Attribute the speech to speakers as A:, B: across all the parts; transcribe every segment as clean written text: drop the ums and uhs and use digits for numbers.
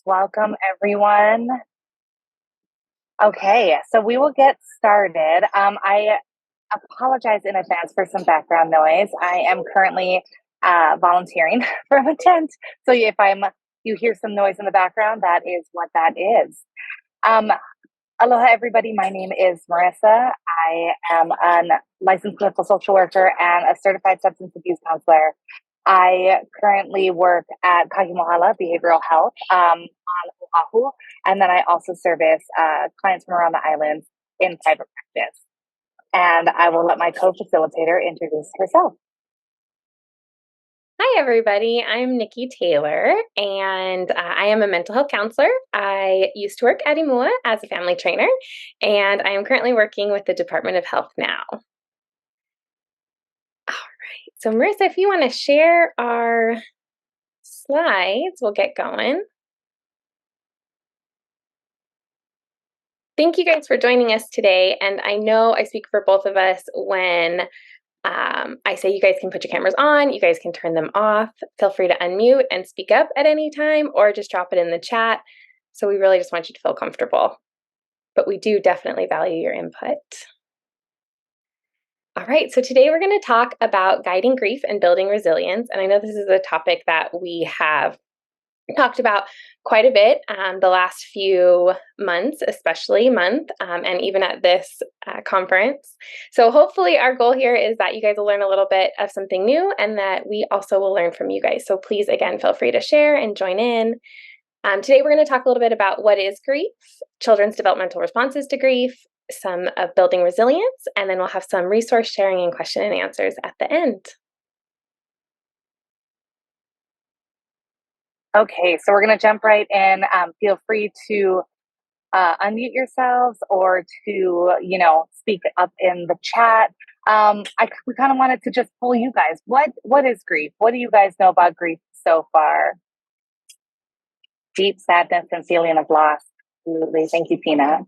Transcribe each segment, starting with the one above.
A: Welcome, everyone. Okay, so we will get started. I apologize in advance for some background noise. I am currently volunteering from a tent, so if you hear some noise in the background, that is what that is. Aloha, everybody. My name is Marisa. I am a licensed clinical social worker and a certified substance abuse counselor. I currently work at Kahi Mohala Behavioral Health on Oahu, and then I also service clients from around the islands in private practice. And I will let my co-facilitator introduce herself.
B: Hi, everybody. I'm Nicki Taylor, and I am a mental health counselor. I used to work at Imua as a family trainer, and I am currently working with the Department of Health now. All right. So, Marisa, if you want to share our slides, we'll get going. Thank you guys for joining us today. And I know I speak for both of us when I say you guys can put your cameras on, you guys can turn them off. Feel free to unmute and speak up at any time or just drop it in the chat. So we really just want you to feel comfortable. But we do definitely value your input. All right, so today we're going to talk about guiding grief and building resilience. And I know this is a topic that we have talked about quite a bit the last few months, especially month, and even at this conference. So hopefully our goal here is that you guys will learn a little bit of something new and that we also will learn from you guys. So please, again, feel free to share and join in. Today we're going to talk a little bit about what is grief, children's developmental responses to grief, some of building resilience, and then we'll have some resource sharing and question and answers at the end.
A: Okay, so we're going to jump right in. Feel free to unmute yourselves or to, speak up in the chat. We kind of wanted to just pull you guys. What is grief? What do you guys know about grief so far? Deep sadness and feeling of loss. Absolutely. Thank you, Tina.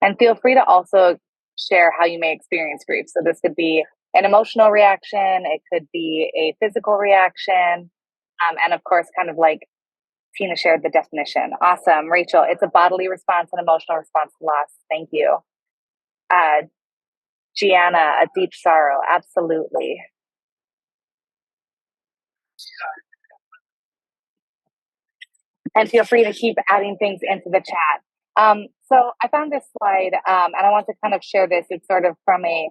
A: And feel free to also share how you may experience grief. So this could be an emotional reaction, it could be a physical reaction, and of course, kind of like Tina shared the definition. Awesome. Rachel, it's a bodily response and emotional response to loss. Thank you. Gianna, a deep sorrow. Absolutely. And feel free to keep adding things into the chat. So I found this slide, and I want to kind of share this. It's sort of from a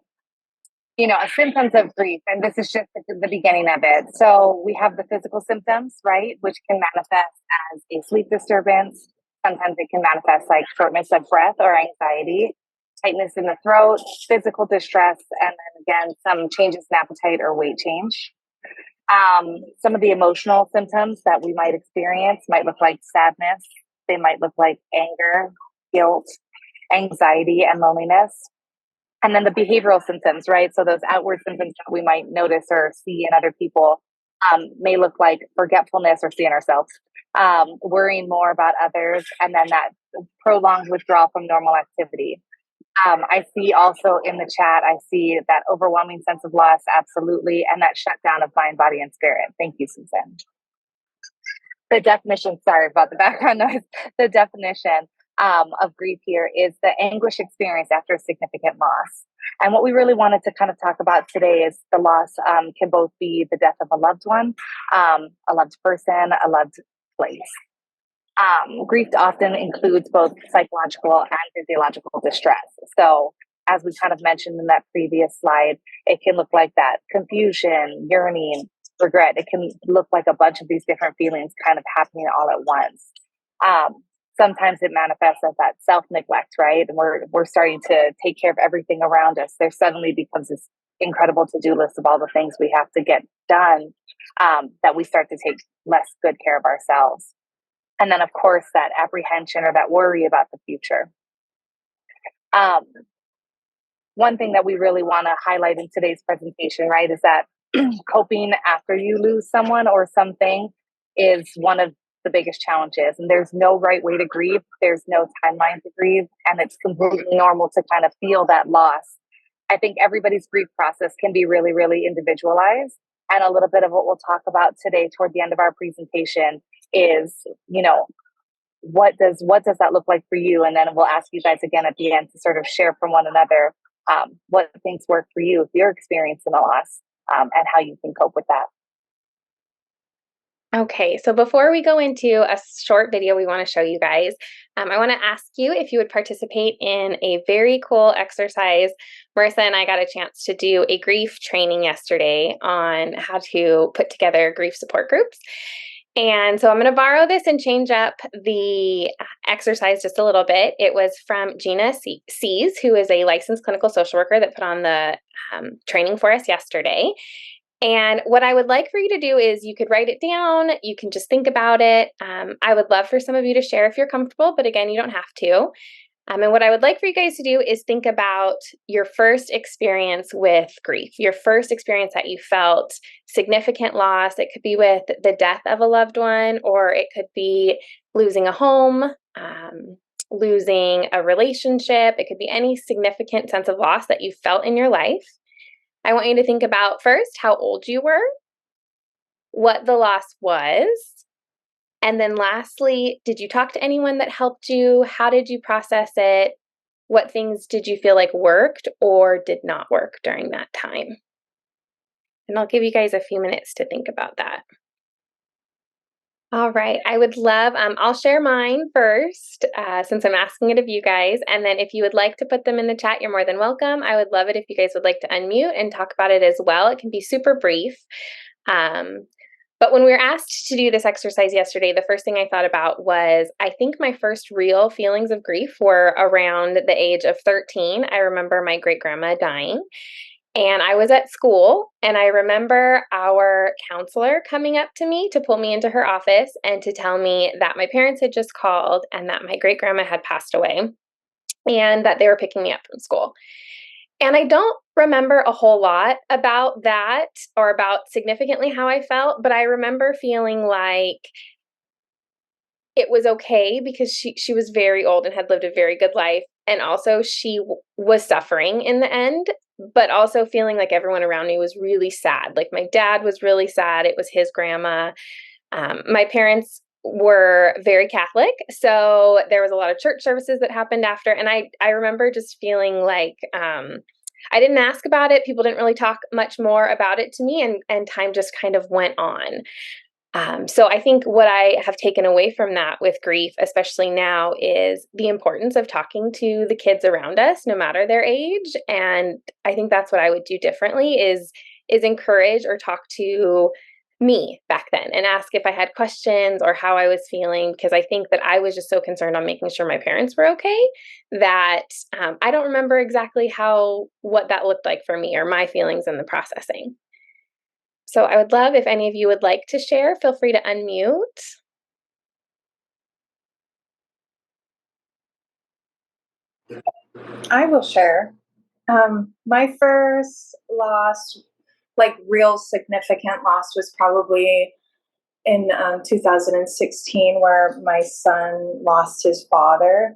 A: symptoms of grief, and this is just the beginning of it. So we have the physical symptoms, right, which can manifest as a sleep disturbance. Sometimes it can manifest like shortness of breath or anxiety, tightness in the throat, physical distress, and then again, some changes in appetite or weight change. Some of the emotional symptoms that we might experience might look like sadness. They might look like anger, guilt, anxiety, and loneliness. And then the behavioral symptoms, right? So those outward symptoms that we might notice or see in other people may look like forgetfulness or seeing ourselves, worrying more about others, and then that prolonged withdrawal from normal activity. I see also in the chat, I see that overwhelming sense of loss, absolutely, and that shutdown of mind, body, and spirit. Thank you, Susan. The definition, sorry about the background noise, the definition of grief here is the anguish experienced after a significant loss. And what we really wanted to kind of talk about today is the loss can both be the death of a loved one, a loved person, a loved place. Grief often includes both psychological and physiological distress. So as we kind of mentioned in that previous slide, it can look like that confusion, yearning, regret. It can look like a bunch of these different feelings kind of happening all at once. Sometimes it manifests as that self-neglect, right? And we're starting to take care of everything around us. There suddenly becomes this incredible to-do list of all the things we have to get done, that we start to take less good care of ourselves. And then, of course, that apprehension or that worry about the future. One thing that we really want to highlight in today's presentation, right, is that coping after you lose someone or something is one of the biggest challenges. And there's no right way to grieve. There's no timeline to grieve. And it's completely normal to kind of feel that loss. I think everybody's grief process can be really, really individualized. And a little bit of what we'll talk about today toward the end of our presentation is, what does that look like for you? And then we'll ask you guys again at the end to sort of share from one another what things work for you, if you're experiencing a loss, and how you can cope with that.
B: Okay, so before we go into a short video we want to show you guys, I want to ask you if you would participate in a very cool exercise. Marisa and I got a chance to do a grief training yesterday on how to put together grief support groups. And so I'm going to borrow this and change up the exercise just a little bit. It was from Gina Sees, who is a licensed clinical social worker that put on the training for us yesterday. And what I would like for you to do is you could write it down. You can just think about it. I would love for some of you to share if you're comfortable, but again, you don't have to. And what I would like for you guys to do is think about your first experience with grief, your first experience that you felt significant loss. It could be with the death of a loved one, or it could be losing a home, losing a relationship. It could be any significant sense of loss that you felt in your life. I want you to think about first how old you were, what the loss was, and then lastly, did you talk to anyone that helped you? How did you process it? What things did you feel like worked or did not work during that time? And I'll give you guys a few minutes to think about that. All right, I would love, I'll share mine first, since I'm asking it of you guys, and then if you would like to put them in the chat, you're more than welcome. I would love it if you guys would like to unmute and talk about it as well. It can be super brief. But when we were asked to do this exercise yesterday, the first thing I thought about was, I think my first real feelings of grief were around the age of 13. I remember my great-grandma dying. And I was at school, and I remember our counselor coming up to me to pull me into her office and to tell me that my parents had just called and that my great-grandma had passed away and that they were picking me up from school. And I don't remember a whole lot about that or about significantly how I felt, but I remember feeling like it was okay because she was very old and had lived a very good life. And also she was suffering in the end, but also feeling like everyone around me was really sad. Like my dad was really sad. It was his grandma. My parents were very Catholic, so there was a lot of church services that happened after. And I remember just feeling like I didn't ask about it. People didn't really talk much more about it to me, and time just kind of went on. So I think what I have taken away from that with grief, especially now, is the importance of talking to the kids around us, no matter their age. And I think that's what I would do differently is encourage or talk to me back then and ask if I had questions or how I was feeling, because I think that I was just so concerned on making sure my parents were okay that I don't remember exactly what that looked like for me or my feelings in the processing. So I would love if any of you would like to share, feel free to unmute.
C: I will share. My first loss, like real significant loss, was probably in 2016, where my son lost his father.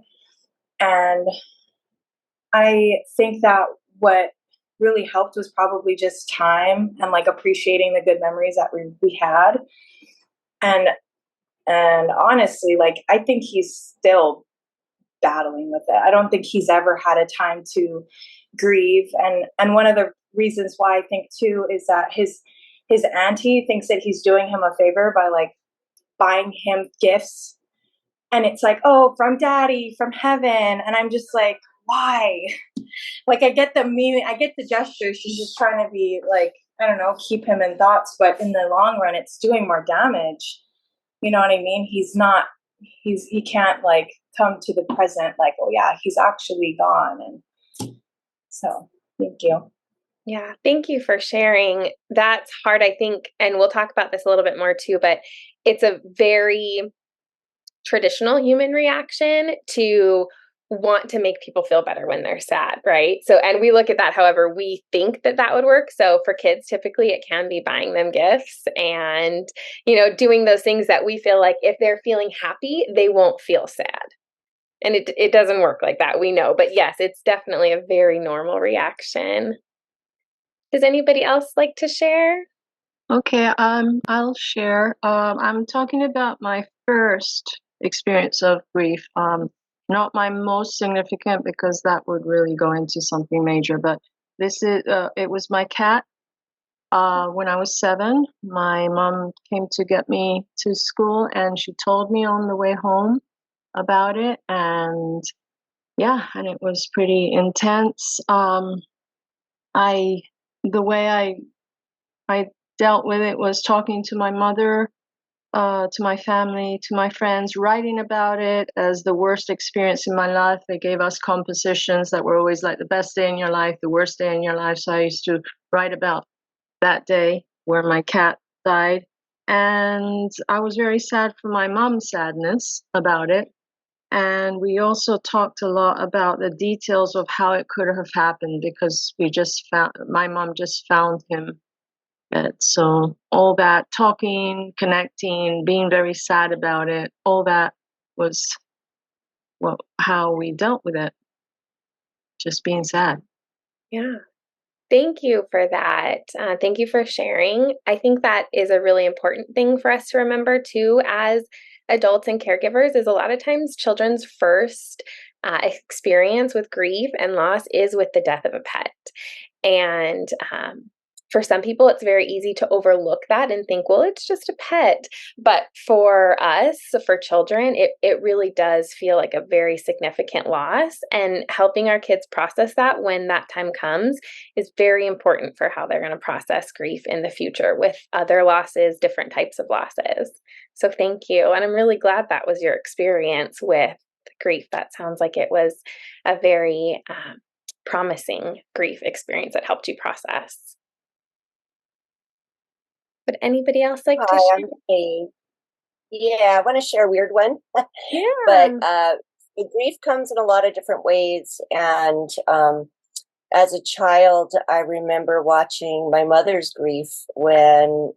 C: And I think that what really helped was probably just time and like appreciating the good memories that we had. And honestly, like I think he's still battling with it. I don't think he's ever had a time to grieve. And one of the reasons why I think too is that his auntie thinks that he's doing him a favor by like buying him gifts. And it's like, oh, from daddy, from heaven. And I'm just like, why? Like I get the meaning, I get the gesture. She's just trying to be like, I don't know, keep him in thoughts, but in the long run, it's doing more damage. You know what I mean? He can't like come to the present like, oh yeah, he's actually gone. And so thank you.
B: Yeah, thank you for sharing. That's hard, I think, and we'll talk about this a little bit more too, but it's a very traditional human reaction to want to make people feel better when they're sad, right? So, and we look at that however we think that would work. So for kids, typically it can be buying them gifts and, doing those things that we feel like if they're feeling happy, they won't feel sad. And it doesn't work like that, we know. But yes, it's definitely a very normal reaction. Does anybody else like to share?
D: Okay, I'll share. I'm talking about my first experience of grief. Not my most significant because that would really go into something major, but this is it was my cat. When I was 7, my mom came to get me to school, and she told me on the way home about it, and yeah, and it was pretty intense. I the way I dealt with it was talking to my mother, to my family, to my friends, writing about it as the worst experience in my life. They gave us compositions that were always like the best day in your life, the worst day in your life. So I used to write about that day where my cat died. And I was very sad for my mom's sadness about it. And we also talked a lot about the details of how it could have happened because my mom just found him. So all that talking, connecting, being very sad about it, all that was how we dealt with it, just being sad.
B: Yeah. Thank you for that. Thank you for sharing. I think that is a really important thing for us to remember too, as adults and caregivers, is a lot of times children's first experience with grief and loss is with the death of a pet. And for some people, it's very easy to overlook that and think, well, it's just a pet. But for us, for children, it really does feel like a very significant loss. And helping our kids process that when that time comes is very important for how they're going to process grief in the future with other losses, different types of losses. So thank you. And I'm really glad that was your experience with grief. That sounds like it was a very promising grief experience that helped you process. Would anybody else like to
E: Hi,
B: share?
E: I'm Kahi. Yeah, I want to share a weird one.
B: Yeah.
E: But the grief comes in a lot of different ways. And as a child, I remember watching my mother's grief when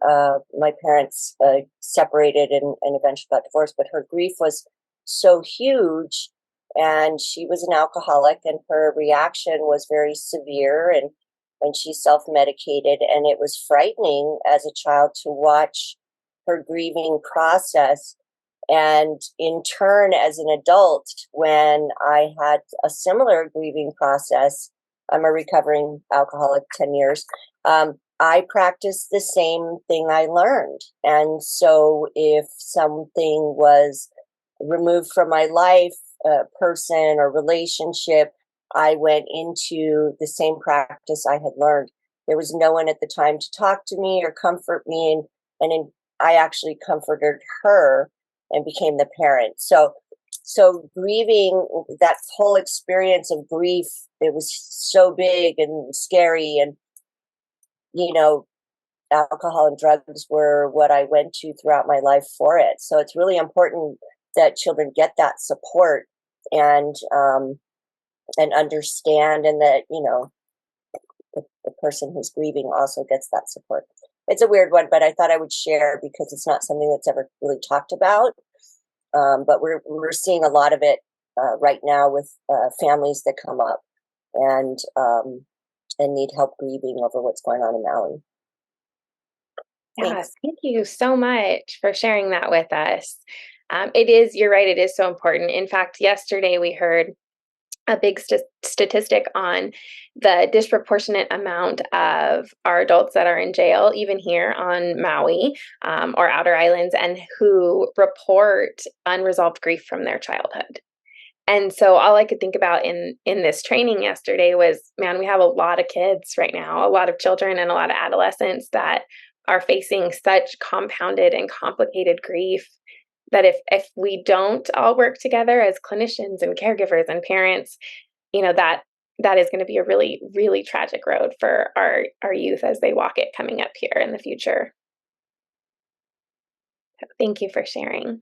E: my parents separated and eventually got divorced. But her grief was so huge, and she was an alcoholic, and her reaction was very severe, and she self-medicated, and it was frightening as a child to watch her grieving process. And in turn, as an adult, when I had a similar grieving process, I'm a recovering alcoholic, 10 years. I practiced the same thing I learned. And so if something was removed from my life, a person or relationship, I went into the same practice I had learned. There was no one at the time to talk to me or comfort me. I actually comforted her and became the parent. So grieving, that whole experience of grief, it was so big and scary. And, alcohol and drugs were what I went to throughout my life for it. So it's really important that children get that support and understand, and that, the person who's grieving also gets that support. It's a weird one, but I thought I would share because it's not something that's ever really talked about. But we're seeing a lot of it right now with families that come up and need help grieving over what's going on in Maui.
B: Yes, thank you so much for sharing that with us. You're right, it is so important. In fact, yesterday we heard a big statistic on the disproportionate amount of our adults that are in jail, even here on Maui or outer islands, and who report unresolved grief from their childhood. And so all I could think about in this training yesterday was, man, we have a lot of kids right now, a lot of children and a lot of adolescents that are facing such compounded and complicated grief that if we don't all work together as clinicians and caregivers and parents, that is going to be a really, really tragic road for our youth as they walk it coming up here in the future. So thank you for sharing.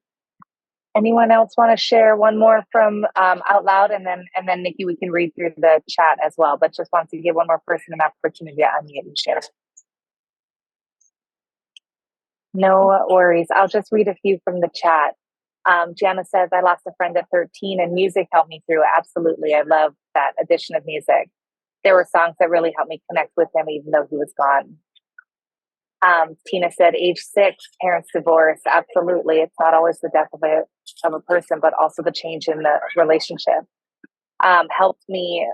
A: Anyone else want to share one more from out loud, and then Nicki, we can read through the chat as well. But just want to give one more person an opportunity to unmute and share. No worries. I'll just read a few from the chat. Gianna says, I lost a friend at 13 and music helped me through. Absolutely. I love that addition of music. There were songs that really helped me connect with him even though he was gone. Tina said, age 6, parents divorce. Absolutely. It's not always the death of a person, but also the change in the relationship.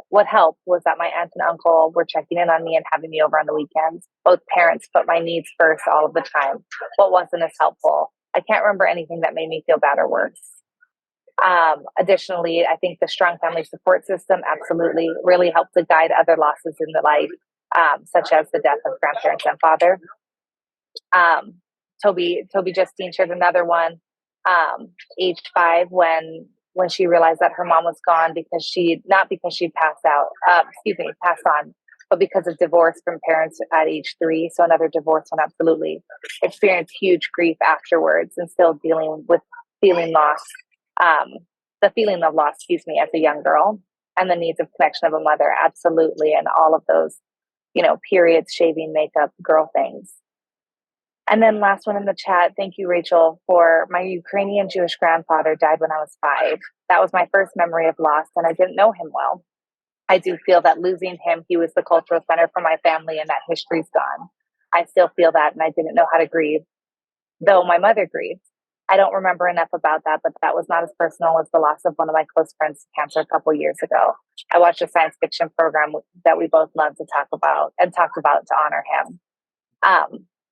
A: What helped was that my aunt and uncle were checking in on me and having me over on the weekends. Both parents put my needs first all of the time. What wasn't as helpful? I can't remember anything that made me feel bad or worse. Additionally, I think the strong family support system absolutely really helped to guide other losses in the life, such as the death of grandparents and father. Toby Justine shared another one, age 5, when she realized that her mom was gone not because she'd passed on, but because of divorce from parents at age 3. So another divorce one, absolutely. Experienced huge grief afterwards and still dealing with feeling lost, the feeling of loss, as a young girl, and the needs of connection of a mother, absolutely. And all of those, periods, shaving, makeup, girl things. And then last one in the chat, thank you, Rachel, for my Ukrainian Jewish grandfather died when I was 5. That was my first memory of loss, and I didn't know him well. I do feel that losing him, he was the cultural center for my family, and that history's gone. I still feel that, and I didn't know how to grieve, though my mother grieved. I don't remember enough about that, but that was not as personal as the loss of one of my close friends to cancer a couple years ago. I watched a science fiction program that we both love to talk about to honor him.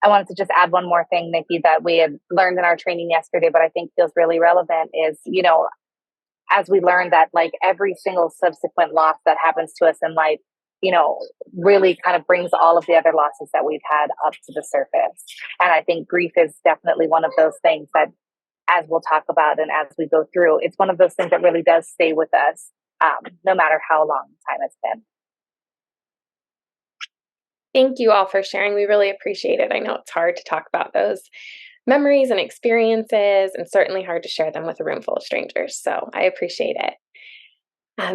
A: I wanted to just add one more thing, Nicki, that we had learned in our training yesterday, but I think feels really relevant is, as we learned that like every single subsequent loss that happens to us in life, really kind of brings all of the other losses that we've had up to the surface. And I think grief is definitely one of those things that, as we'll talk about and as we go through, it's one of those things that really does stay with us, no matter how long time it's been.
B: Thank you all for sharing. We really appreciate it. I know it's hard to talk about those memories and experiences, and certainly hard to share them with a room full of strangers. So I appreciate it.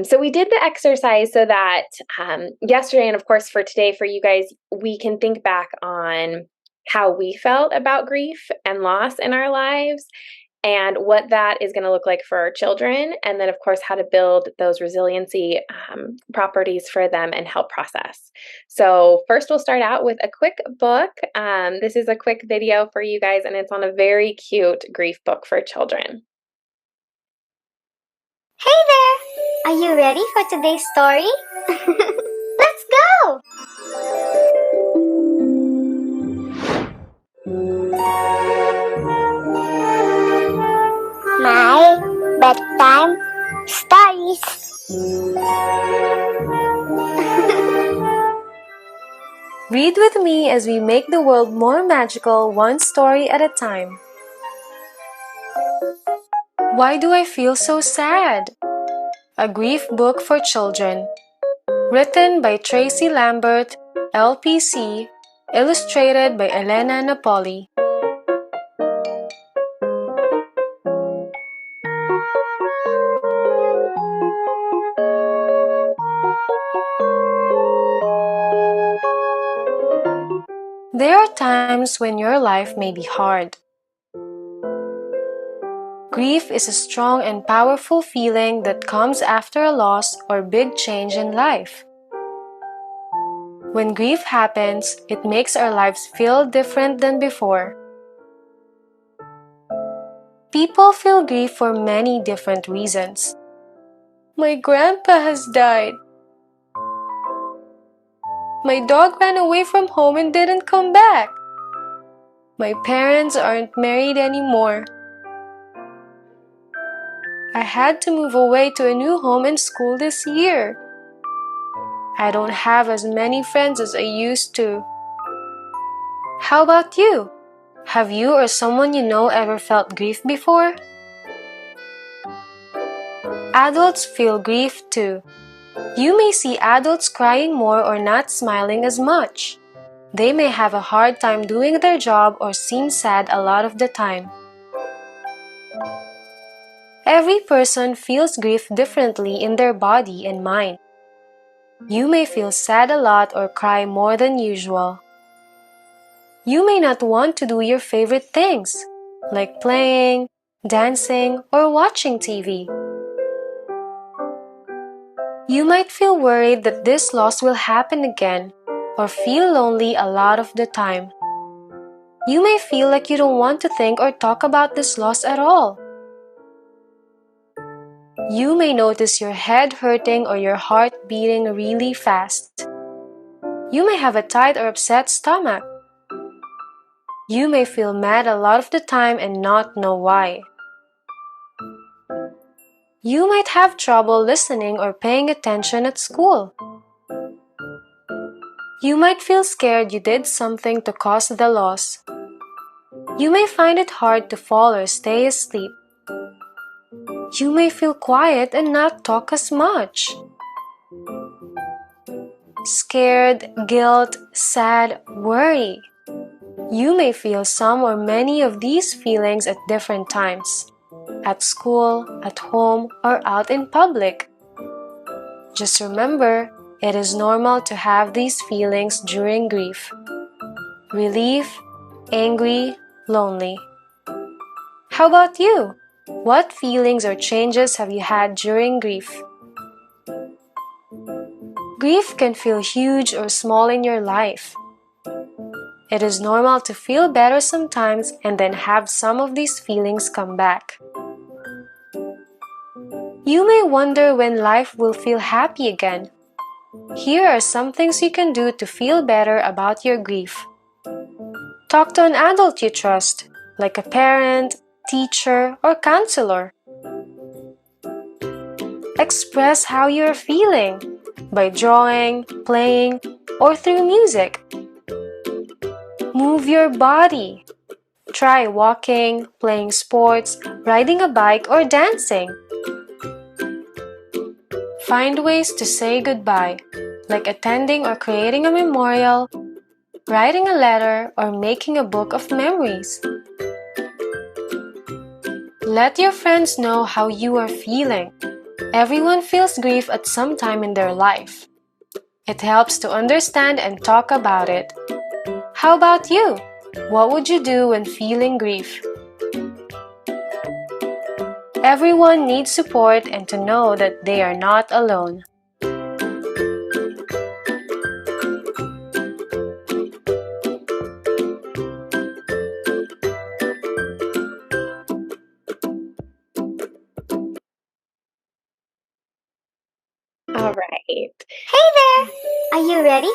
B: So we did the exercise so that yesterday, and of course for today, for you guys, we can think back on how we felt about grief and loss in our lives, and what that is going to look like for our children, and then of course how to build those resiliency properties for them and help process. So first we'll start out with a quick book. This is a quick video for you guys, and it's on a very cute grief book for children.
F: Hey there! Are you ready for today's story? Let's go! My bedtime stories.
G: Read with me as we make the world more magical, one story at a time. Why do I feel so sad? A grief book for children. Written by Tracy Lambert, LPC. Illustrated by Elena Napoli. There are times when your life may be hard. Grief is a strong and powerful feeling that comes after a loss or big change in life. When grief happens, it makes our lives feel different than before. People feel grief for many different reasons. My grandpa has died. My dog ran away from home and didn't come back. My parents aren't married anymore. I had to move away to a new home and school this year. I don't have as many friends as I used to. How about you? Have you or someone you know ever felt grief before? Adults feel grief too. You may see adults crying more or not smiling as much. They may have a hard time doing their job or seem sad a lot of the time. Every person feels grief differently in their body and mind. You may feel sad a lot or cry more than usual. You may not want to do your favorite things, like playing, dancing, or watching TV. You might feel worried that this loss will happen again, or feel lonely a lot of the time. You may feel like you don't want to think or talk about this loss at all. You may notice your head hurting or your heart beating really fast. You may have a tight or upset stomach. You may feel mad a lot of the time and not know why. You might have trouble listening or paying attention at school. You might feel scared you did something to cause the loss. You may find it hard to fall or stay asleep. You may feel quiet and not talk as much. Scared, guilt, sad, worry. You may feel some or many of these feelings at different times, at school, at home, or out in public. Just remember, it is normal to have these feelings during grief. Relief, angry, lonely. How about you? What feelings or changes have you had during grief? Grief can feel huge or small in your life. It is normal to feel better sometimes and then have some of these feelings come back. You may wonder when life will feel happy again. Here are some things you can do to feel better about your grief. Talk to an adult you trust, like a parent, teacher, or counselor. Express how you are feeling by drawing, playing, or through music. Move your body. Try walking, playing sports, riding a bike, or dancing. Find ways to say goodbye, like attending or creating a memorial, writing a letter, or making a book of memories. Let your friends know how you are feeling. Everyone feels grief at some time in their life. It helps to understand and talk about it. How about you? What would you do when feeling grief? Everyone needs support and to know that they are not alone.
B: All right.
F: Hey there! Are you ready?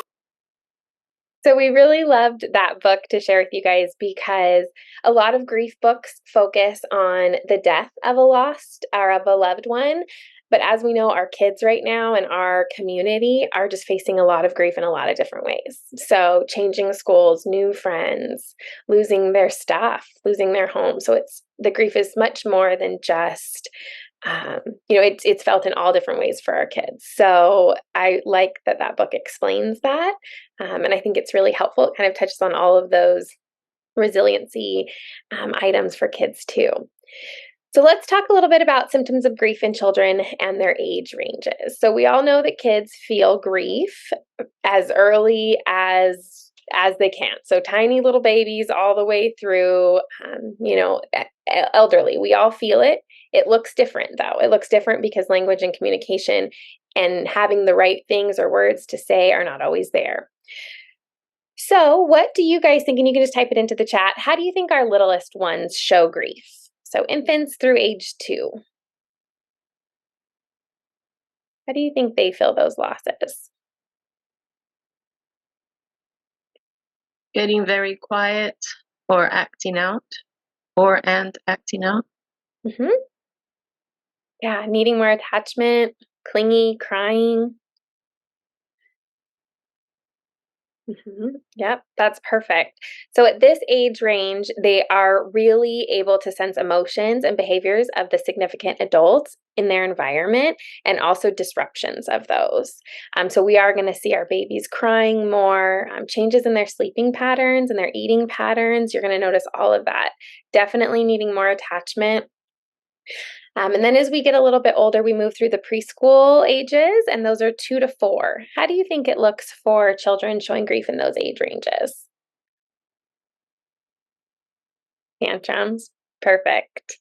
B: So we really loved that book to share with you guys because a lot of grief books focus on the death of a lost or a beloved one. But as we know, our kids right now in our community are just facing a lot of grief in a lot of different ways. So changing schools, new friends, losing their stuff, losing their home. So the grief is much more than just it's felt in all different ways for our kids. So I like that book explains that. And I think it's really helpful. It kind of touches on all of those resiliency items for kids too. So let's talk a little bit about symptoms of grief in children and their age ranges. So we all know that kids feel grief as early as they can. So tiny little babies all the way through, elderly. We all feel it. It looks different though. It looks different because language and communication and having the right things or words to say are not always there. So what do you guys think? And you can just type it into the chat. How do you think our littlest ones show grief? So infants through age 2. How do you think they feel those losses?
D: Getting very quiet or acting out and acting out.
B: Mm-hmm. Yeah, needing more attachment, clingy, crying. Mm-hmm. Yep, that's perfect. So at this age range, they are really able to sense emotions and behaviors of the significant adults in their environment and also disruptions of those. So we are going to see our babies crying more, changes in their sleeping patterns and their eating patterns. You're going to notice all of that. Definitely needing more attachment. And then as we get a little bit older, we move through the preschool ages, and those are 2 to 4. How do you think it looks for children showing grief in those age ranges? Tantrums. Perfect.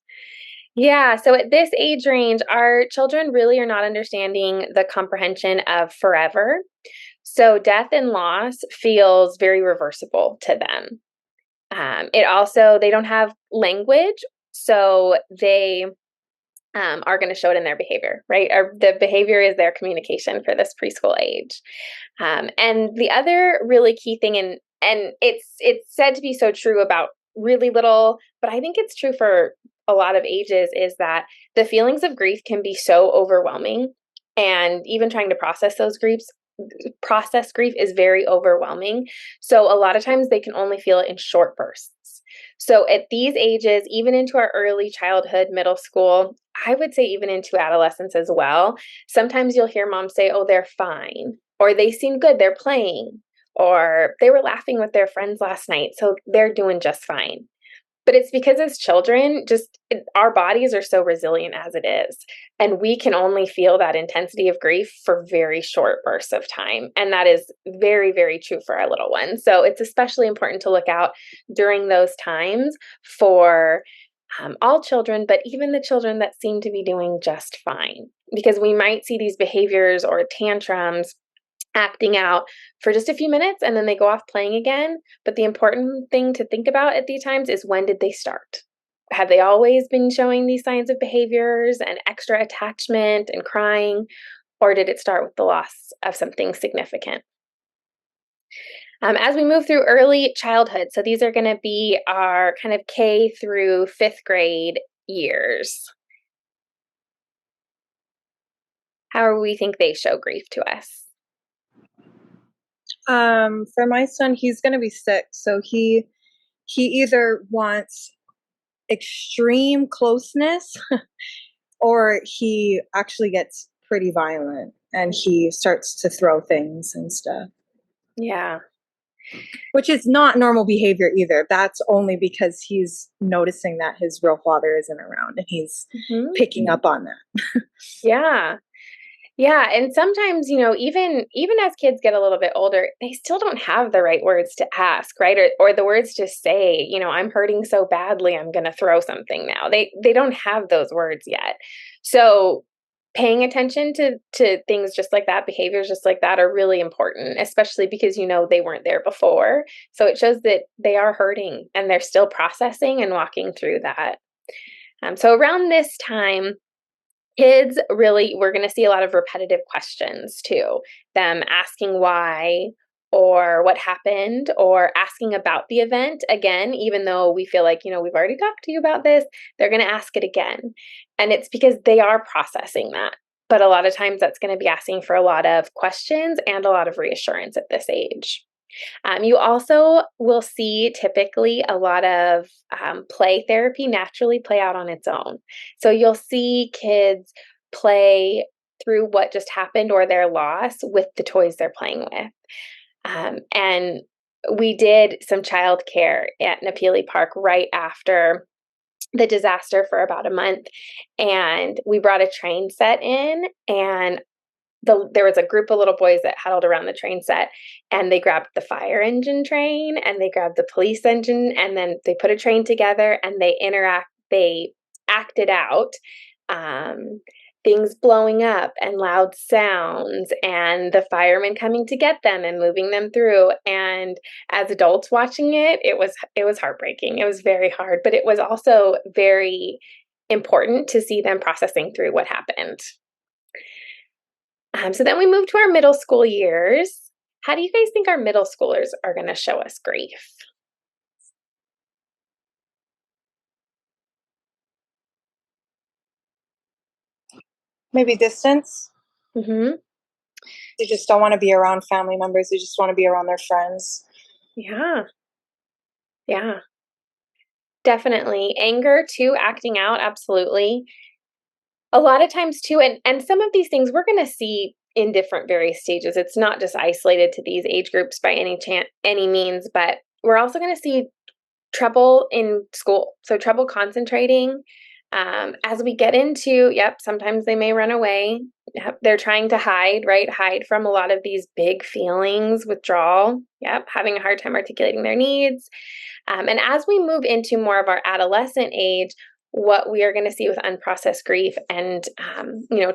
B: Yeah, so at this age range, our children really are not understanding the comprehension of forever. So death and loss feels very reversible to them. They don't have language, so they are going to show it in their behavior, right? The behavior is their communication for this preschool age. And the other really key thing, and it's said to be so true about really little, but I think it's true for a lot of ages, is that the feelings of grief can be so overwhelming, and even trying to process grief is very overwhelming. So a lot of times they can only feel it in short bursts. So at these ages, even into our early childhood, middle school, I would say even into adolescence as well, sometimes you'll hear moms say, "Oh, they're fine," or "They seem good, they're playing," or "They were laughing with their friends last night, so they're doing just fine." But it's because as children, our bodies are so resilient as it is. And we can only feel that intensity of grief for very short bursts of time. And that is very, very true for our little ones. So it's especially important to look out during those times for all children, but even the children that seem to be doing just fine. Because we might see these behaviors or tantrums acting out for just a few minutes and then they go off playing again. But the important thing to think about at these times is, when did they start? Have they always been showing these signs of behaviors and extra attachment and crying, or did it start with the loss of something significant? As we move through early childhood, so these are going to be our kind of K through 5th grade years. How do we think they show grief to us?
C: For my son, he's going to be 6, so he either wants extreme closeness or he actually gets pretty violent and he starts to throw things and stuff.
B: Yeah.
C: Which is not normal behavior either. That's only because he's noticing that his real father isn't around and he's picking up on that.
B: Yeah. Yeah, and sometimes, even as kids get a little bit older, they still don't have the right words to ask, right? Or the words to say, "I'm hurting so badly, I'm going to throw something now." They don't have those words yet. So paying attention to things just like that, behaviors just like that, are really important, especially because they weren't there before. So it shows that they are hurting and they're still processing and walking through that. So around this time, kids we're going to see a lot of repetitive questions too. Them asking why or what happened, or asking about the event again, even though we feel like, we've already talked to you about this, they're going to ask it again. And it's because they are processing that. But a lot of times that's going to be asking for a lot of questions and a lot of reassurance at this age. You also will see typically a lot of play therapy naturally play out on its own. So you'll see kids play through what just happened or their loss with the toys they're playing with. And we did some childcare at Napili Park right after the disaster for about a month. And we brought a train set in, and there was a group of little boys that huddled around the train set, and they grabbed the fire engine train and they grabbed the police engine, and then they put a train together and they acted out things blowing up and loud sounds and the firemen coming to get them and moving them through. And as adults watching it, it was heartbreaking. It was very hard, but it was also very important to see them processing through what happened. So then we move to our middle school years. How do you guys think our middle schoolers are going to show us grief?
C: Maybe distance.
B: Mm-hmm.
C: They just don't want to be around family members. They just want to be around their friends.
B: Yeah. Yeah. Definitely. Anger too, acting out, absolutely. A lot of times too, and some of these things we're going to see in different various stages. It's not just isolated to these age groups by any means, but we're also going to see trouble in school. So trouble concentrating. As we get into, sometimes they may run away. They're trying to hide, right? Hide from a lot of these big feelings, withdrawal. Having a hard time articulating their needs. And as we move into more of our adolescent age, what we are going to see with unprocessed grief and,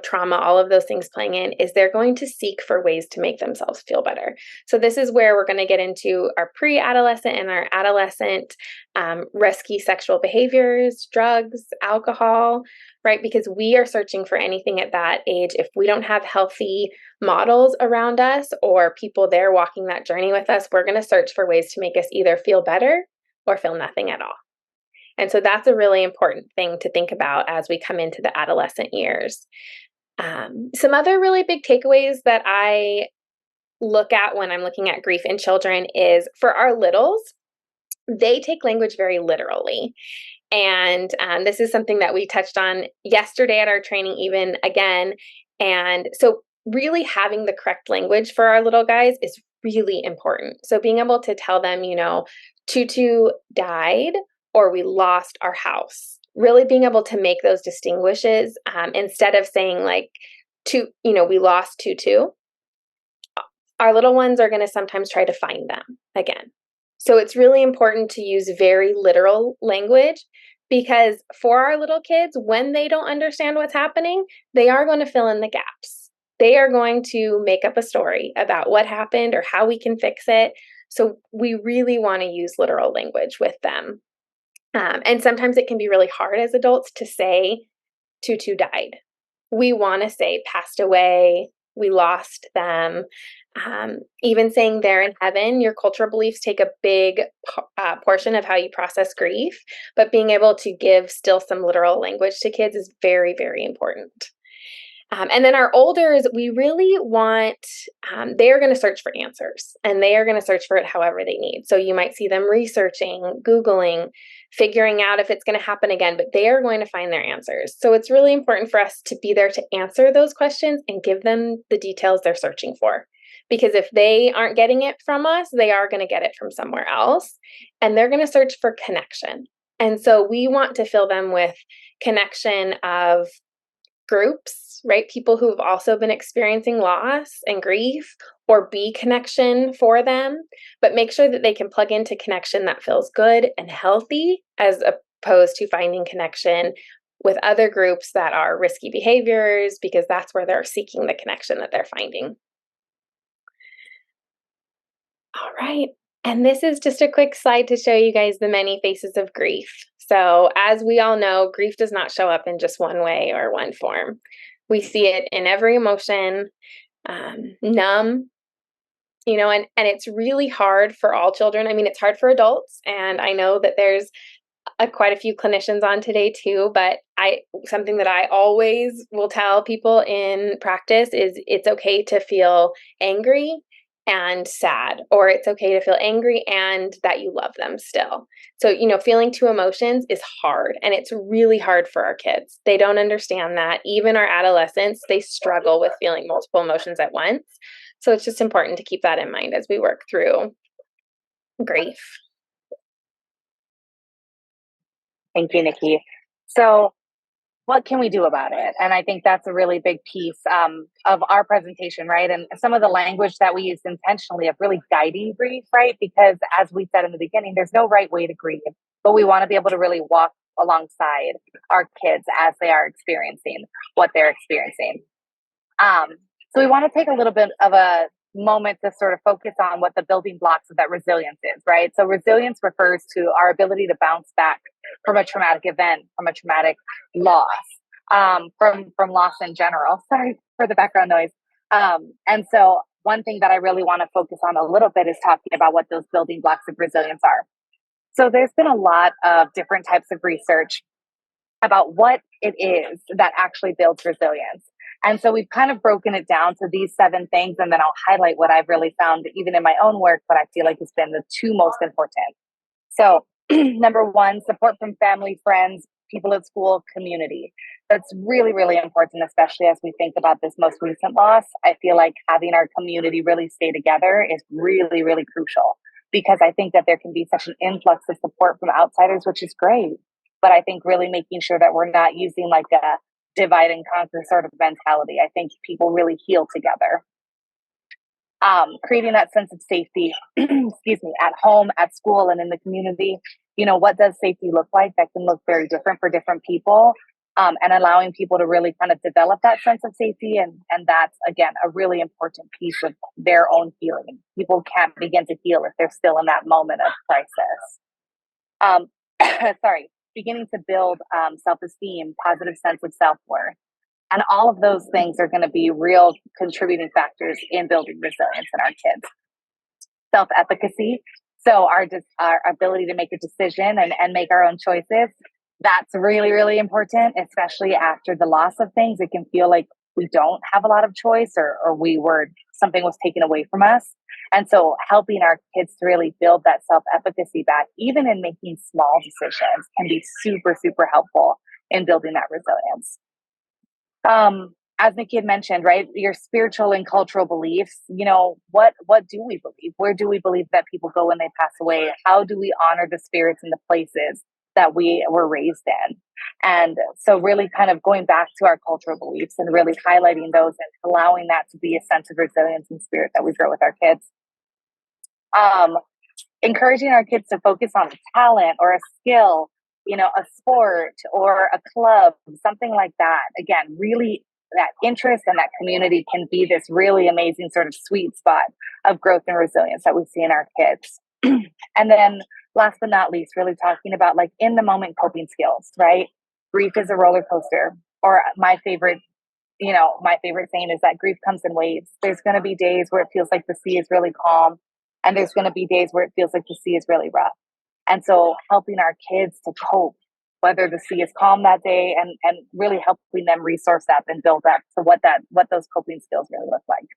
B: trauma, all of those things playing in, is they're going to seek for ways to make themselves feel better. So this is where we're going to get into our pre-adolescent and our adolescent risky sexual behaviors, drugs, alcohol, right? Because we are searching for anything at that age. If we don't have healthy models around us or people there walking that journey with us, we're going to search for ways to make us either feel better or feel nothing at all. And so that's a really important thing to think about as we come into the adolescent years. Some other really big takeaways that I look at when I'm looking at grief in children is, for our littles, they take language very literally. And this is something that we touched on yesterday at our training, even again. And so really having the correct language for our little guys is really important. So being able to tell them, Tutu died, or we lost our house, really being able to make those distinguishes instead of saying we lost Tutu. Our little ones are going to sometimes try to find them again. So it's really important to use very literal language, because for our little kids, when they don't understand what's happening, they are going to fill in the gaps. They are going to make up a story about what happened or how we can fix it. So we really want to use literal language with them. And sometimes it can be really hard as adults to say Tutu died. We want to say passed away, we lost them. Even saying they're in heaven, your cultural beliefs take a big portion of how you process grief, but being able to give still some literal language to kids is very, very important. And then our olders, we really want, they are going to search for answers, and they are going to search for it however they need. So you might see them researching, Googling, figuring out if it's going to happen again, but they are going to find their answers. So it's really important for us to be there to answer those questions and give them the details they're searching for. Because if they aren't getting it from us, they are going to get it from somewhere else, and they're going to search for connection. And so we want to fill them with connection of groups, right? People who have also been experiencing loss and grief, or be connection for them, but make sure that they can plug into connection that feels good and healthy, as opposed to finding connection with other groups that are risky behaviors, because that's where they're seeking the connection that they're finding. All right. And this is just a quick slide to show you guys the many faces of grief. So as we all know, grief does not show up in just one way or one form. We see it in every emotion, numb, and it's really hard for all children. I mean, it's hard for adults. And I know that there's quite a few clinicians on today too, but something that I always will tell people in practice is it's okay to feel angry and sad, or it's okay to feel angry and that you love them still. So, feeling two emotions is hard, and it's really hard for our kids. They don't understand that. Even our adolescents, they struggle with feeling multiple emotions at once. So it's just important to keep that in mind as we work through grief.
A: Thank you, Nicki. So what can we do about it? And I think that's a really big piece of our presentation, right? And some of the language that we use intentionally of really guiding grief, right? Because as we said in the beginning, there's no right way to grieve, but we want to be able to really walk alongside our kids as they are experiencing what they're experiencing. So we want to take a little bit of a moment to sort of focus on what the building blocks of that resilience is, right? So resilience refers to our ability to bounce back from a traumatic event, from a traumatic loss, from loss in general. Sorry for the background noise. And so one thing that I really want to focus on a little bit is talking about what those building blocks of resilience are. So there's been a lot of different types of research about what it is that actually builds resilience. And so we've kind of broken it down to these 7 things, and then I'll highlight what I've really found, even in my own work, but I feel like it's been the 2 most important. So number 1, support from family, friends, people at school, community. That's really, really important, especially as we think about this most recent loss. I feel like having our community really stay together is really, really crucial, because I think that there can be such an influx of support from outsiders, which is great. But I think really making sure that we're not using like a divide and conquer sort of mentality. I think people really heal together. Creating that sense of safety, excuse me, at home, at school, and in the community. what does safety look like? That can look very different for different people. And allowing people to really kind of develop that sense of safety. And that's, again, a really important piece of their own healing. People can't begin to heal if they're still in that moment of crisis. Beginning to build self-esteem, positive sense of self-worth. And all of those things are going to be real contributing factors in building resilience in our kids. Self-efficacy. So our ability to make a decision and make our own choices. That's really, really important, especially after the loss of things. It can feel like we don't have a lot of choice or something was taken away from us. And so helping our kids to really build that self-efficacy back, even in making small decisions, can be super, super helpful in building that resilience. As Nicki had mentioned, right, your spiritual and cultural beliefs, what do we believe? Where do we believe that people go when they pass away? How do we honor the spirits in the places that we were raised in? And so really kind of going back to our cultural beliefs and really highlighting those and allowing that to be a sense of resilience and spirit that we grow with our kids. Encouraging our kids to focus on a talent or a skill, a sport or a club, something like that. Again, really that interest and that community can be this really amazing sort of sweet spot of growth and resilience that we see in our kids. And then last but not least, really talking about like in the moment coping skills, right? Grief is a roller coaster. Or my favorite saying is that grief comes in waves. There's going to be days where it feels like the sea is really calm, and there's going to be days where it feels like the sea is really rough. And so helping our kids to cope, whether the sea is calm that day, and really helping them resource up and build up to what those coping skills really look like.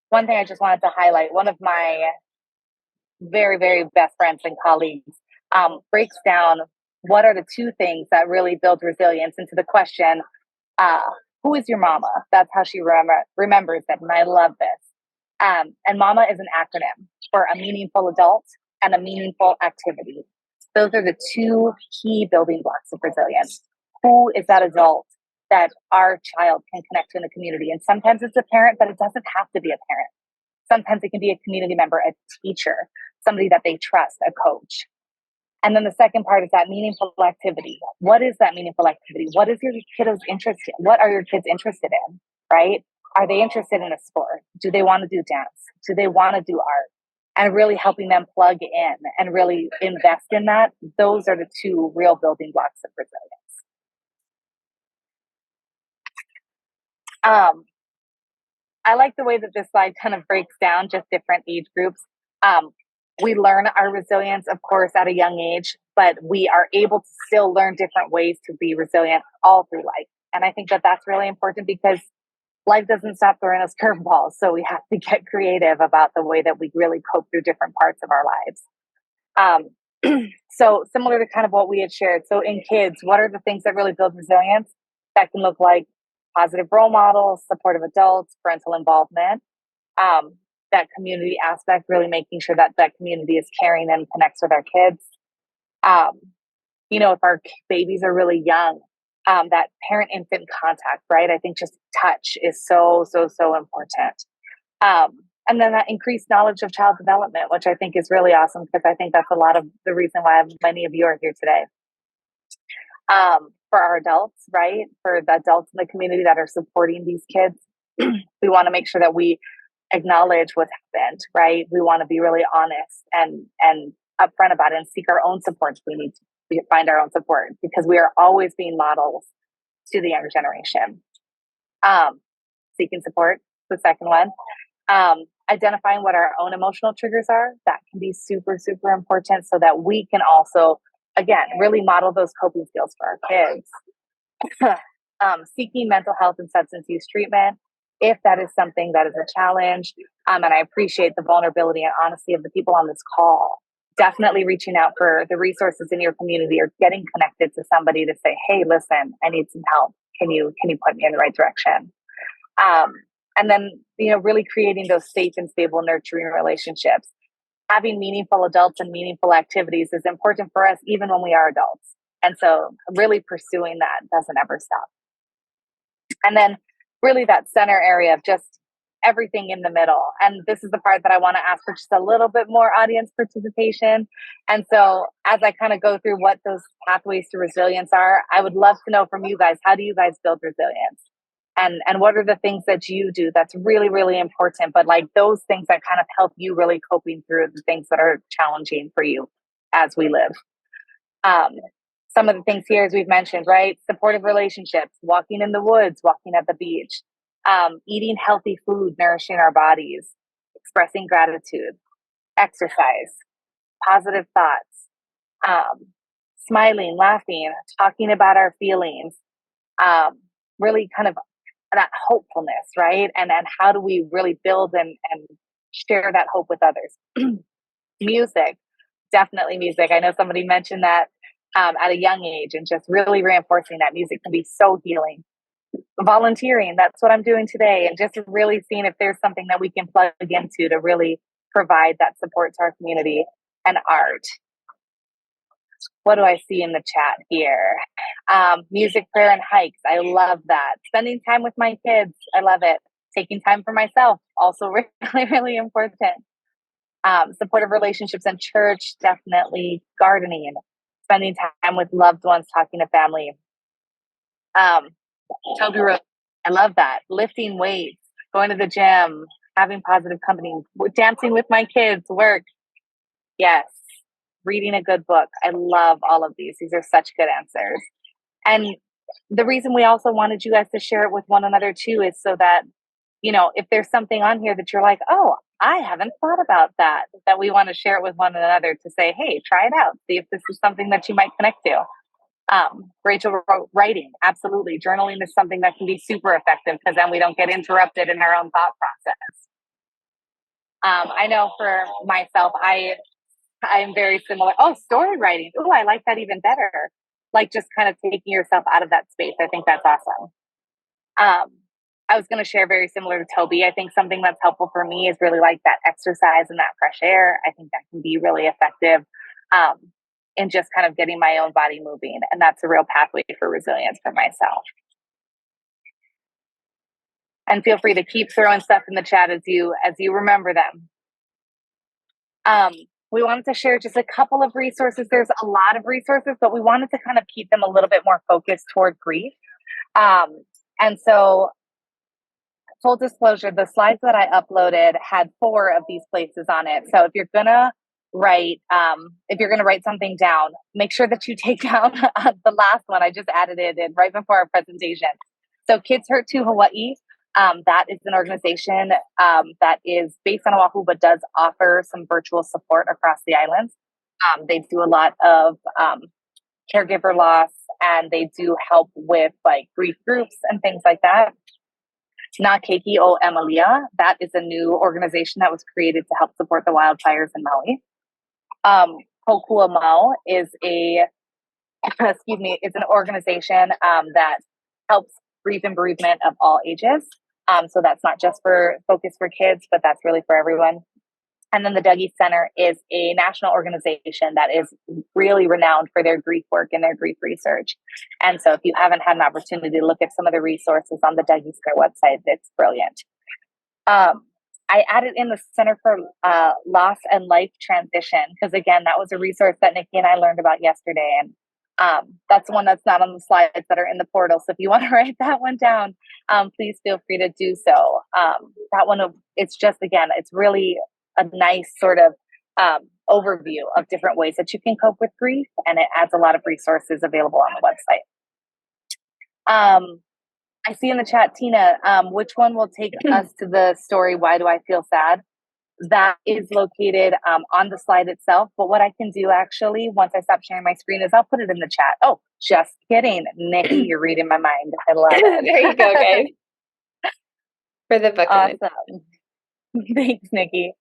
A: One thing I just wanted to highlight, one of my very, very best friends and colleagues breaks down what are the two things that really build resilience into the question, who is your mama? That's how she remembers it. And I love this. And mama is an acronym for a meaningful adult and a meaningful activity. Those are the two key building blocks of resilience. Who is that adult that our child can connect to in the community? And sometimes it's a parent, but it doesn't have to be a parent. Sometimes it can be a community member, a teacher, somebody that they trust, a coach. And then the second part is that meaningful activity. What is that meaningful activity? What is your kiddos interested in? What are your kids interested in, right? Are they interested in a sport? Do they want to do dance? Do they want to do art? And really helping them plug in and really invest in that. Those are the two real building blocks of resilience. I like the way that this slide kind of breaks down just different age groups. We learn our resilience, of course, at a young age, but we are able to still learn different ways to be resilient all through life. And I think that that's really important because life doesn't stop throwing us curveballs. So we have to get creative about the way that we really cope through different parts of our lives. So similar to kind of what we had shared. So in kids, what are the things that really build resilience? That can look like positive role models, supportive adults, parental involvement, that community aspect, really making sure that that community is caring and connects with our kids. If our babies are really young, that parent-infant contact, right? I think just touch is so, so, so important. And then that increased knowledge of child development, which I think is really awesome because I think that's a lot of the reason why many of you are here today. For our adults, right? For the adults in the community that are supporting these kids, we want to make sure that we acknowledge what's happened, right? We want to be really honest and upfront about it and seek our own support if we need to find our own support because we are always being models to the younger generation. Seeking support, the second one. Identifying what our own emotional triggers are, that can be super, super important so that we can also, again, really model those coping skills for our kids. Seeking mental health and substance use treatment, if that is something that is a challenge. And I appreciate the vulnerability and honesty of the people on this call. Definitely reaching out for the resources in your community or getting connected to somebody to say, hey, listen, I need some help. Can you put me in the right direction? And then, really creating those safe and stable, nurturing relationships. Having meaningful adults and meaningful activities is important for us, even when we are adults. And so really pursuing that doesn't ever stop. And then really that center area of just everything in the middle. And this is the part that I want to ask for just a little bit more audience participation. And so as I kind of go through what those pathways to resilience are, I would love to know from you guys, how do you guys build resilience? And what are the things that you do that's really, really important, but like those things that kind of help you really coping through the things that are challenging for you as we live. Some of the things here, as we've mentioned, right? Supportive relationships, walking in the woods, walking at the beach, eating healthy food, nourishing our bodies, expressing gratitude, exercise, positive thoughts, smiling, laughing, talking about our feelings, really kind of that hopefulness, right? And how do we really build and share that hope with others? Music, definitely music. I know somebody mentioned that at a young age, and just really reinforcing that music can be so healing. Volunteering, that's what I'm doing today, and just really seeing if there's something that we can plug into to really provide that support to our community. And art. What do I see in the chat here? Music, prayer, and hikes. I love that. Spending time with my kids. I love it. Taking time for myself. Also really, really important. Supportive relationships in church. Definitely. Gardening. Spending time with loved ones. Talking to family. Toby Rose. I love that. Lifting weights. Going to the gym. Having positive company. Dancing with my kids. Work. Yes. Reading a good book. I love all of these. These are such good answers. And the reason we also wanted you guys to share it with one another too is so that, you know, if there's something on here that you're like, oh, I haven't thought about that we want to share it with one another to say, hey, try it out. See if this is something that you might connect to. Rachel wrote writing. Absolutely. Journaling is something that can be super effective because then we don't get interrupted in our own thought process. I know for myself, I'm very similar. Oh, story writing. Oh, I like that even better. Like just kind of taking yourself out of that space. I think that's awesome. I was going to share very similar to Toby. I think something that's helpful for me is really like that exercise and that fresh air. I think that can be really effective in just kind of getting my own body moving. And that's a real pathway for resilience for myself. And feel free to keep throwing stuff in the chat as you remember them. We wanted to share just a couple of resources. There's a lot of resources, but we wanted to kind of keep them a little bit more focused toward grief. And so, full disclosure, the slides that I uploaded had 4 of these places on it. So if you're gonna write something down, make sure that you take down the last one. I just added it in right before our presentation. So Kids Hurt to Hawaii. That is an organization that is based on Oahu, but does offer some virtual support across the islands. They do a lot of caregiver loss, and they do help with like grief groups and things like that. Na Keiki o Emalia, that is a new organization that was created to help support the wildfires in Maui. Kokua Mau is is an organization that helps grief and bereavement of all ages. So that's not just focused for kids, but that's really for everyone. And then the Dougie Center is a national organization that is really renowned for their grief work and their grief research. And so if you haven't had an opportunity to look at some of the resources on the Dougie Center website, it's brilliant. I added in the Center for Loss and Life Transition, because again, that was a resource that Nicki and I learned about yesterday. And that's one that's not on the slides that are in the portal. So if you want to write that one down, please feel free to do so. That one, it's just, again, it's really a nice sort of overview of different ways that you can cope with grief. And it adds a lot of resources available on the website. I see in the chat, Tina, which one will take us to the story, Why Do I Feel Sad? That is located on the slide itself. But what I can do actually, once I stop sharing my screen, is I'll put it in the chat. Oh, just kidding. Nicki, you're reading my mind. I love it.
B: There you go, guys. For the book.
A: Awesome. Thanks, Nicki.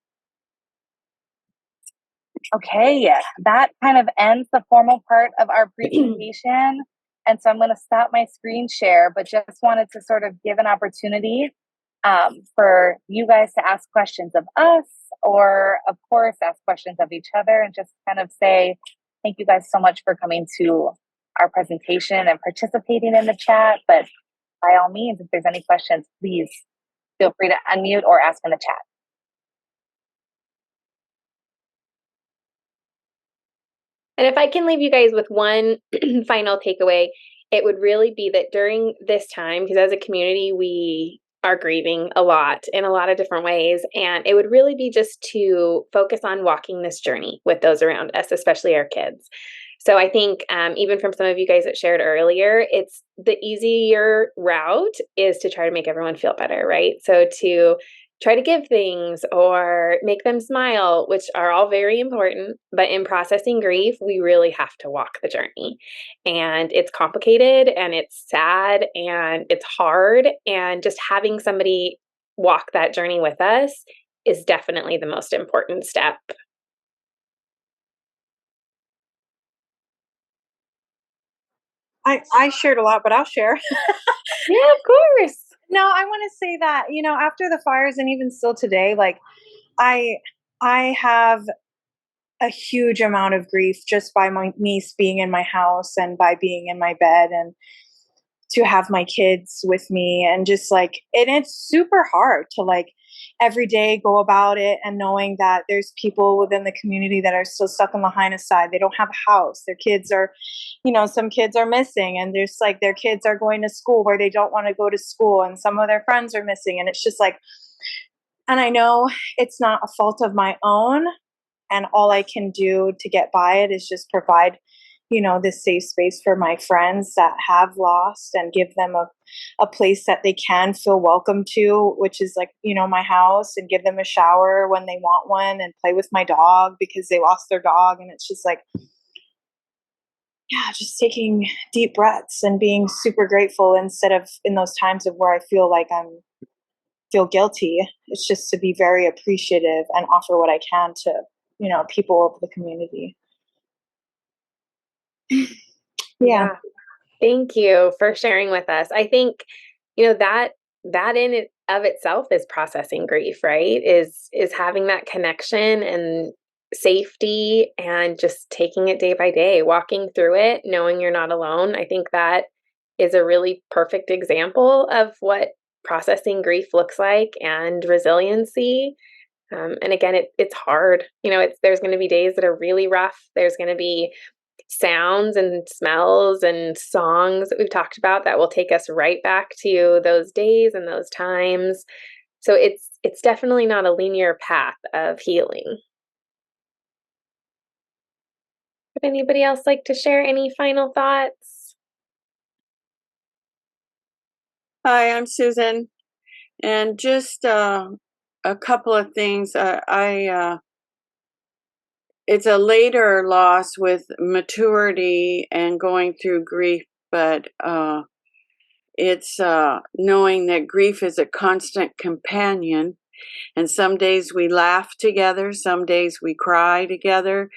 A: Okay, that kind of ends the formal part of our presentation. And so I'm going to stop my screen share, but just wanted to sort of give an opportunity for you guys to ask questions of us, or of course, ask questions of each other, and just kind of say, thank you guys so much for coming to our presentation and participating in the chat. But by all means, if there's any questions, please feel free to unmute or ask in the chat.
B: And if I can leave you guys with one final takeaway, it would really be that during this time, because as a community, we are grieving a lot in a lot of different ways. And it would really be just to focus on walking this journey with those around us, especially our kids. So I think even from some of you guys that shared earlier, it's the easier route is to try to make everyone feel better, right? So to try to give things or make them smile, which are all very important. But in processing grief, we really have to walk the journey. And it's complicated and it's sad and it's hard. And just having somebody walk that journey with us is definitely the most important step.
C: I shared a lot, but I'll share.
B: Yeah, of course.
C: No, I want to say that, after the fires and even still today, like I have a huge amount of grief just by my niece being in my house and by being in my bed, and to have my kids with me, and just like, and it's super hard to like every day go about it and knowing that there's people within the community that are still stuck on Lahaina side. They don't have a house. Their kids are, some kids are missing, and there's like their kids are going to school where they don't want to go to school, and some of their friends are missing. And it's just like, and I know it's not a fault of my own, and all I can do to get by it is just provide this safe space for my friends that have lost, and give them a place that they can feel welcome to, which is like, my house, and give them a shower when they want one, and play with my dog because they lost their dog. And it's just like, yeah, just taking deep breaths and being super grateful instead of in those times of where I feel like feel guilty. It's just to be very appreciative and offer what I can to, people of the community.
B: Yeah. Thank you for sharing with us. I think, that in it of itself is processing grief, right? Is having that connection and safety and just taking it day by day, walking through it, knowing you're not alone. I think that is a really perfect example of what processing grief looks like, and resiliency. And again, it's hard. There's going to be days that are really rough. There's going to be sounds and smells and songs that we've talked about that will take us right back to those days and those times. So it's definitely not a linear path of healing. Would anybody else like to share any final thoughts?
H: Hi, I'm Susan, and just a couple of things. It's a later loss with maturity and going through grief, but it's knowing that grief is a constant companion. And some days we laugh together, some days we cry together,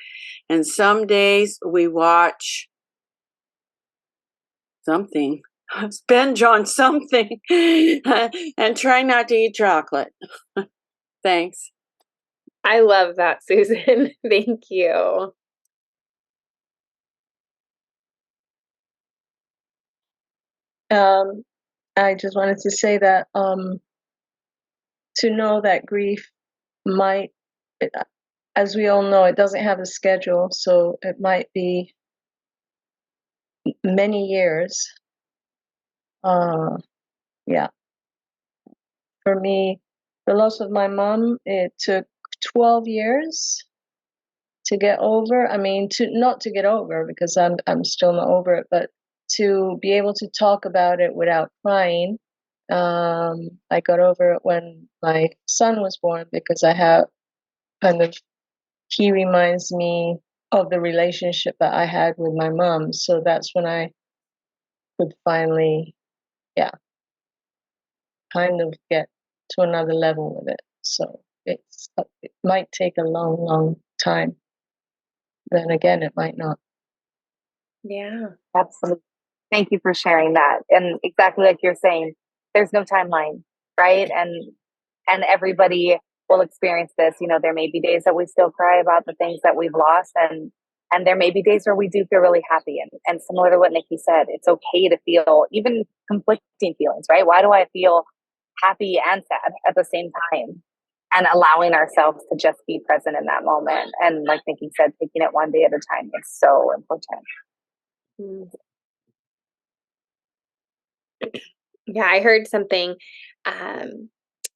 H: and some days we watch something, binge on something, and try not to eat chocolate. Thanks.
B: I love that, Susan. Thank you.
D: I just wanted to say that to know that grief might, as we all know, it doesn't have a schedule, so it might be many years. Yeah. For me, the loss of my mom, it took 12 years to get over. I mean, not to get over, because I'm still not over it, but to be able to talk about it without crying. I got over it when my son was born, because I have he reminds me of the relationship that I had with my mom. So that's when I could finally, kind of get to another level with it. So it might take a long, long time. Then again, it might not.
B: Yeah,
A: absolutely. Thank you for sharing that. And exactly like you're saying, there's no timeline, right? And everybody will experience this. There may be days that we still cry about the things that we've lost, and there may be days where we do feel really happy. And similar to what Nicki said, it's okay to feel even conflicting feelings, right? Why do I feel happy and sad at the same time, and allowing ourselves to just be present in that moment. And like Nicki said, taking it one day at a time is so important.
B: Yeah, I heard something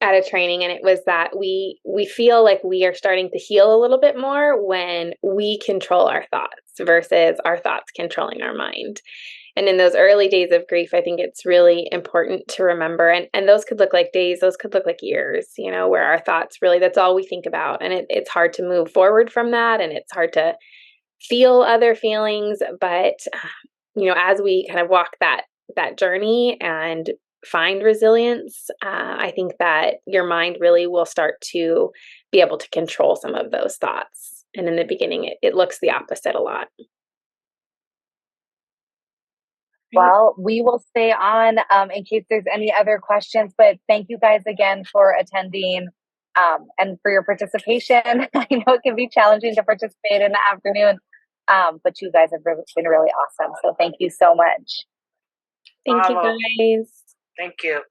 B: at a training, and it was that we feel like we are starting to heal a little bit more when we control our thoughts versus our thoughts controlling our mind. And in those early days of grief, I think it's really important to remember, and those could look like days, those could look like years, you know, where our thoughts really, that's all we think about. And it's hard to move forward from that, and it's hard to feel other feelings. But, you know, as we kind of walk that journey and find resilience, I think that your mind really will start to be able to control some of those thoughts. And in the beginning, it looks the opposite a lot.
A: Well, we will stay on in case there's any other questions, but thank you guys again for attending and for your participation. I know it can be challenging to participate in the afternoon, but you guys have been really awesome. So thank you so much.
B: Thank you, guys.
I: Thank you.